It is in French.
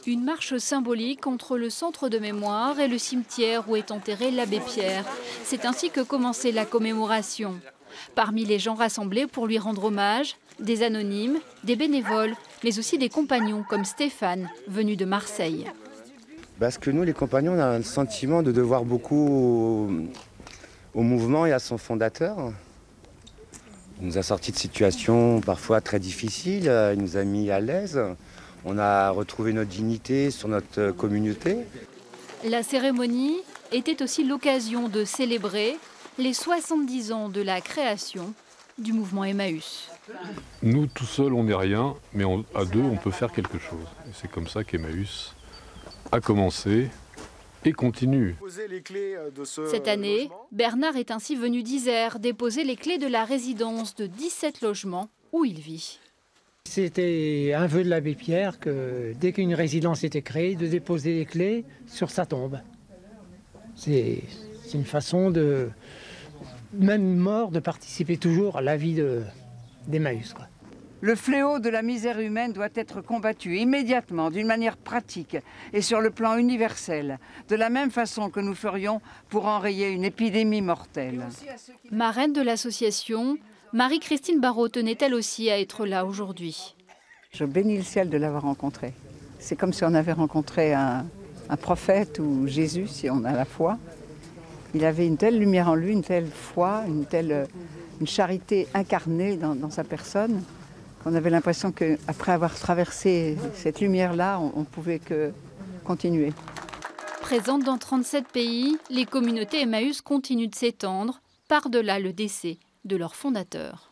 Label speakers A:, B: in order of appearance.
A: Une marche symbolique entre le centre de mémoire et le cimetière où est enterré l'abbé Pierre. C'est ainsi que commençait la commémoration. Parmi les gens rassemblés pour lui rendre hommage, des anonymes, des bénévoles, mais aussi des compagnons comme Stéphane, venu de Marseille.
B: Parce que nous, les compagnons, on a le sentiment de devoir beaucoup au mouvement et à son fondateur. Il nous a sortis de situations parfois très difficiles, il nous a mis à l'aise. On a retrouvé notre dignité sur notre communauté.
A: La cérémonie était aussi l'occasion de célébrer les 70 ans de la création du mouvement Emmaüs.
C: Nous, tout seuls, on n'est rien, mais à deux, on peut faire quelque chose. Et c'est comme ça qu'Emmaüs a commencé et continue.
A: Cette année, Bernard est ainsi venu d'Isère déposer les clés de la résidence de 17 logements où il vit.
D: C'était un vœu de l'abbé Pierre que dès qu'une résidence était créée, de déposer les clés sur sa tombe. C'est une façon de, même mort, de participer toujours à la vie d'Emmaüs.
E: Le fléau de la misère humaine doit être combattu immédiatement, d'une manière pratique et sur le plan universel, de la même façon que nous ferions pour enrayer une épidémie mortelle.
A: Marraine de l'association, Marie-Christine Barrault tenait elle aussi à être là aujourd'hui.
E: Je bénis le ciel de l'avoir rencontré. C'est comme si on avait rencontré un prophète ou Jésus, si on a la foi. Il avait une telle lumière en lui, une telle foi, une charité incarnée dans sa personne, qu'on avait l'impression qu'après avoir traversé cette lumière-là, on ne pouvait que continuer.
A: Présentes dans 37 pays, les communautés Emmaüs continuent de s'étendre par-delà le décès de leur fondateur.